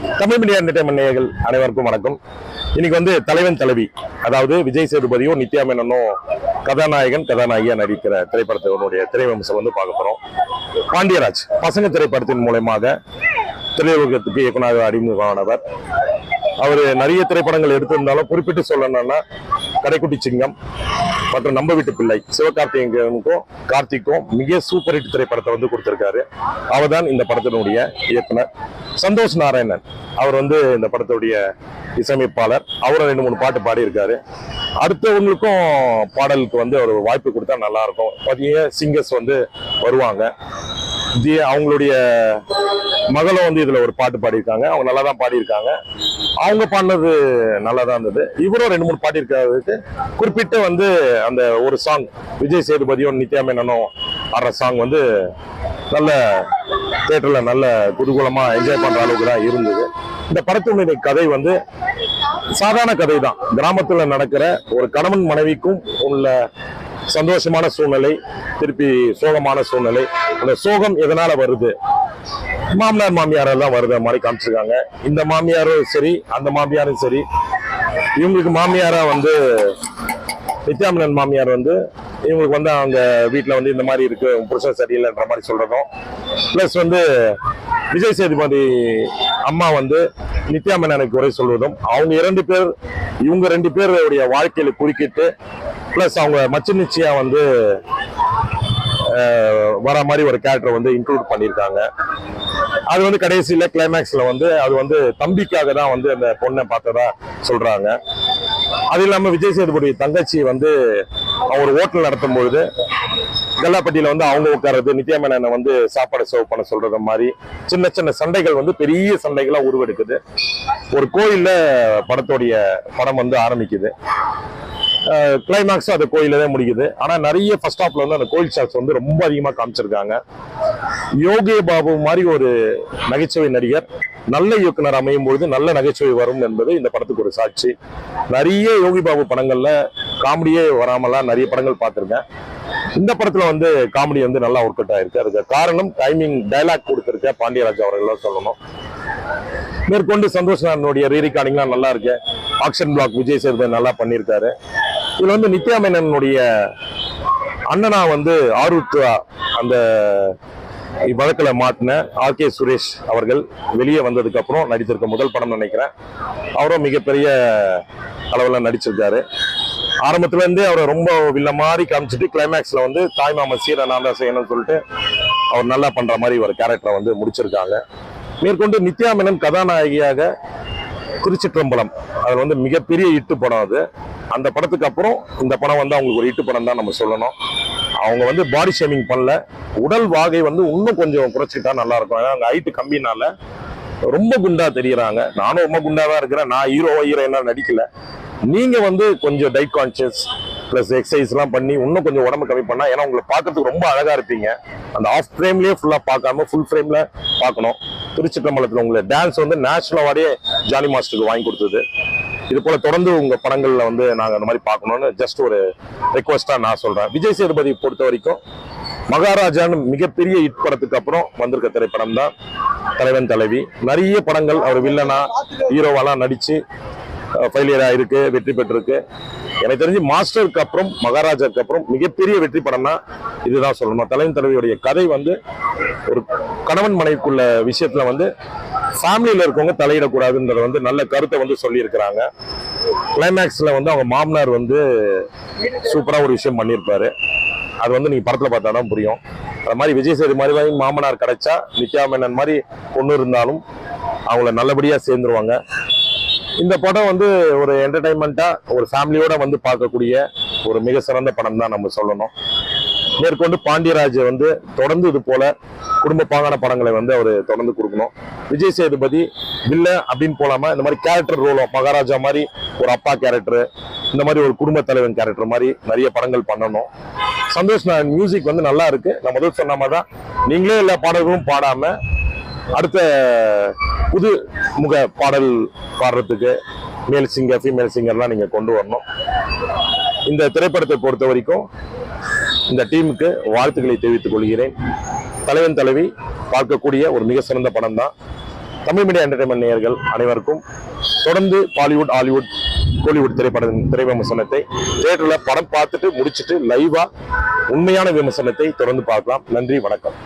Tamil media entertainment நேயர்கள் அனைவருக்கும் வணக்கம். இன்னைக்கு வந்து தலைவன் தலைவி, அதாவது விஜய் சேதுபதியும் நித்யா மேனனும் கதாநாயகன் கதாநாயகியா நடிக்கிற திரைப்படத்தினுடைய திரைவம்சம் வந்து பார்க்க போறோம். பாண்டியராஜ் பசங்க திரைப்படத்தின் மூலமாக திரையுலகத்துக்கு இயக்குநராக அறிமுகமானவர். அவர் நிறைய திரைப்படங்கள் எடுத்திருந்தாலும் குறிப்பிட்டு சொல்லணும்னா கடைக்குட்டி சிங்கம் மற்றும் நம்ம வீட்டு பிள்ளை சிவகார்த்திகேயனுக்கும் கார்த்திக்கும் மிக சூப்பர் ஹிட் திரைப்படத்தை வந்து கொடுத்திருக்காரு. அவர் தான் இந்த படத்தினுடைய இயக்குனர். சந்தோஷ் நாராயணன் அவர் வந்து இந்த படத்துடைய இசையமைப்பாளர். அவரும் 2-3 பாட்டு பாடியிருக்காரு. அடுத்தவங்களுக்கும் பாடலுக்கு வந்து ஒரு வாய்ப்பு கொடுத்தா நல்லா இருக்கும். பார்த்தீங்க சிங்கர்ஸ் வந்து வருவாங்க. அவங்களுடைய மகளும் வந்து இதுல ஒரு பாட்டு பாடியிருக்காங்க. அவங்க நல்லா தான் பாடியிருக்காங்க. அவங்க பாடினது நல்லா தான் இருந்தது. இவரும் 2-3 பாடியிருக்காருக்கு. குறிப்பிட்ட வந்து அந்த ஒரு சாங் விஜய் சேதுபதியும் நித்யா மேனனும் ஆடுற சாங் வந்து நல்ல தியேட்டர்ல நல்ல குதூகலமா என்ஜாய் பண்ற அளவுக்கு தான் இருந்தது. இந்த படத்தினுடைய கதை வந்து சாதாரண கதை தான். கிராமத்துல நடக்கிற ஒரு கணவன் மனைவிக்கும் உள்ள சந்தோஷமான சூழ்நிலை, திருப்பி சோகமான சூழ்நிலை. அந்த சோகம் எதனால வருது, மாமனார் மாமியாரெல்லாம் தான் வருது மாதிரி காமிச்சிருக்காங்க. இந்த மாமியாரும் சரி அந்த மாமியாரும் சரி, இவங்களுக்கு மாமியாரா வந்து நித்யா மேனன் மாமியார் வந்து இவங்களுக்கு வந்து அவங்க வீட்டுல வந்து இந்த மாதிரி இருக்கு, புருஷன் சரியில்லைன்ற மாதிரி சொல்றதும், பிளஸ் வந்து விஜய் சேதுபதி அம்மா வந்து நித்யா மேனனுக்கு குறை சொல்வதும், அவங்க 2 பேர் இவங்க 2 பேருடைய வாழ்க்கையில குறுக்கிட்டு பிளஸ் அவங்க மச்ச நிச்சயா வந்து வர மாதிரி ஒரு கேரக்டர் வந்து இன்க்ளூட் பண்ணியிருக்காங்க. அது வந்து கடைசியில கிளைமேக்ஸ்ல வந்து அது வந்து தம்பிக்காக தான் வந்து அந்த பொண்ணை பார்த்ததா சொல்றாங்க. அது இல்லாம விஜய் சேதுபதி தங்கச்சி வந்து ஒரு ஹோட்டல் நடத்தும் பொழுது கல்லாப்பட்டியில வந்து அவங்க உட்கார்றது, நித்யா மேனனை வந்து சாப்பாடு சர்வ் பண்ண சொல்றது மாதிரி சின்ன சின்ன சண்டைகள் வந்து பெரிய சண்டைகளா உருவெடுக்குது. ஒரு கோயில்ல படம் வந்து ஆரம்பிக்குது. கிளைமேக்ஸும் அந்த கோயில தான் முடிக்குது. ஆனா நிறைய ஃபர்ஸ்ட் ஹாப்ல வந்து அந்த கோயில் ஷாட்ஸ் வந்து ரொம்ப அதிகமா காமிச்சிருக்காங்க. யோகி பாபு மாதிரி ஒரு நகைச்சுவை நடிகர் நல்ல இயக்குனர் அமையும் பொழுது நல்ல நகைச்சுவை வரும் என்பது இந்த படத்துக்கு ஒரு சாட்சி. நிறைய யோகி பாபு படங்கள்ல காமெடியே வராமலாம் நிறைய படங்கள் பார்த்திருக்கேன். இந்த படத்துல வந்து காமெடி வந்து நல்லா ஒர்க் அவுட் ஆயிருக்கு. அதுக்கு காரணம் டைமிங் டைலாக் கொடுத்திருக்க பாண்டியராஜ் அவர்கள் சொல்லணும். மேற்கொண்டு சந்தோஷ் நாராயணனுடைய ரீரிகார்டிங்லாம் நல்லா இருக்கு. ஆக்ஷன் பிளாக் விஜய் சேதுபதி நல்லா பண்ணியிருக்காரு. இதுல வந்து நித்யா மேனனுடைய அண்ணனா வந்து ஆருத்ரா அந்த வழக்கில் மாட்டின ஆர்.கே. சுரேஷ் அவர்கள் வெளியே வந்ததுக்கு அப்புறம் நடித்திருக்க முதல் படம் நினைக்கிறேன். அவரும் மிகப்பெரிய அளவில் நடிச்சிருக்காரு. ஆரம்பத்துல இருந்தே அவரை ரொம்ப வில்ல மாதிரி காமிச்சிட்டு கிளைமேக்ஸ்ல வந்து தாய்மாம சீரை நான் தான் செய்யணும்னு சொல்லிட்டு அவர் நல்லா பண்ற மாதிரி ஒரு கேரக்டரை வந்து முடிச்சிருக்காங்க. மேற்கொண்டு நித்யா மேனன் கதாநாயகியாக திருச்சிற்றம்பலம், அது வந்து மிகப்பெரிய இட்டு படம். அது அந்த படத்துக்கு அப்புறம் இந்த படம் வந்து அவங்களுக்கு ஒரு இட்டு படம் தான் நம்ம சொல்லணும். அவங்க வந்து பாடி ஷேமிங் பண்ணல, உடல் வாகை வந்து இன்னும் கொஞ்சம் குறைச்சிக்கிட்டா நல்லா இருக்கும். ஏன்னா அங்க ஹைட்டு கம்மினால ரொம்ப குண்டா தெரியறாங்க. நானும் ரொம்ப குண்டா தான் இருக்கிறேன். நான் ஹீரோயினா நடிக்கல. நீங்க வந்து கொஞ்சம் டைட் கான்சியஸ் பிளஸ் எக்ஸசைஸ் எல்லாம் பண்ணி இன்னும் கொஞ்சம் உடம்பு கம்மி பண்ணா, ஏன்னா உங்களை பார்க்கறதுக்கு ரொம்ப அழகா இருப்பீங்க. அந்த ஆஃப் ஃப்ரேம்லயே ஃபுல்லா பார்க்காம ஃபுல் ஃப்ரேம்ல பார்க்கணும். திருச்சிற்றம்பலத்துல உங்களை டான்ஸ் வந்து நேஷனல் அவார்டே ஜானி மாஸ்டருக்கு வாங்கி கொடுத்தது. இது போல தொடர்ந்து உங்க படங்கள்ல வந்து நாங்க அந்த மாதிரி பார்க்கணும்னு ஜஸ்ட் ஒரு ரெக்வஸ்டா நான் சொல்றேன். விஜய் சேதுபதி பொறுத்த வரைக்கும் மகாராஜான்னு மிகப்பெரிய ஹிட் படத்துக்கு அப்புறம் வந்திருக்க திரைப்படம் தான் தலைவன் தலைவி. நிறைய படங்கள் அவர் வில்லனா ஹீரோவாலாம் நடிச்சு ஃபெயிலியர் ஆயிருக்கு, வெற்றி பெற்றிருக்கு. எனக்கு தெரிஞ்சு மாஸ்டருக்கு அப்புறம் மகாராஜாக்கு அப்புறம் மிகப்பெரிய வெற்றி படம்னா இதுதான் சொல்லணும். தலைவன் தலைவியுடைய கதை வந்து ஒரு கணவன் மனைவிக்குள்ள விஷயத்துல வந்து ஃபேமிலியில இருக்கவங்க தலையிடக்கூடாதுன்றத வந்து நல்ல கருத்தை வந்து சொல்லி இருக்கிறாங்க. கிளைமேக்ஸ்ல வந்து அவங்க மாமனார் வந்து சூப்பரா ஒரு விஷயம் பண்ணியிருப்பாரு. அது வந்து நீங்க படத்துல பார்த்தா தான் புரியும். அது மாதிரி விஜய் சேது மாதிரி மாமனார் கிடைச்சா நித்யா மேனன் மாதிரி பொண்ணு இருந்தாலும் அவங்கள நல்லபடியா சேர்ந்துருவாங்க. இந்த படம் வந்து ஒரு என்டர்டைன்மெண்டா ஒரு ஃபேமிலியோட வந்து பார்க்கக்கூடிய ஒரு மிக சிறந்த படம் தான் நம்ம சொல்லணும். மேற்கொண்டு பாண்டியராஜ் வந்து தொடர்ந்து இது போல குடும்ப பாங்கான படங்களை வந்து அவர் தொடர்ந்து கொடுக்கணும். விஜய் சேதுபதி வில்ல அப்படின்னு போலாமா, இந்த மாதிரி கேரக்டர் ரோலும் மகாராஜா மாதிரி ஒரு அப்பா கேரக்டர், இந்த மாதிரி ஒரு குடும்ப தலைவன் கேரக்டர் மாதிரி நிறைய படங்கள் பண்ணணும். சந்தோஷ் நாராயண் மியூசிக் வந்து நல்லா இருக்கு. நான் முதல் சொன்ன மாதிரி தான், நீங்களே எல்லா பாடல்களும் பாடாம அடுத்த புது முக பாடல் பாடுறதுக்கு மேல் சிங்கர் ஃபீமேல் சிங்கர்லாம் நீங்க கொண்டு வரணும். இந்த திரைப்படத்தை பொறுத்த வரைக்கும் இந்த டீமுக்கு வாழ்த்துக்களை தெரிவித்துக் கொள்கிறேன். தலைவன் தலைவி பார்க்கக்கூடிய ஒரு மிக சிறந்த படம் தான். தமிழ் மீடியா என்டர்டைன்மெண்ட் நேயர்கள் அனைவருக்கும் தொடர்ந்து பாலிவுட், ஹாலிவுட், கோலிவுட் திரை விமர்சனத்தை தியேட்டர்ல படம் பார்த்துட்டு முடிச்சுட்டு லைவா உண்மையான விமர்சனத்தை தொடர்ந்து பார்க்கலாம். நன்றி, வணக்கம்.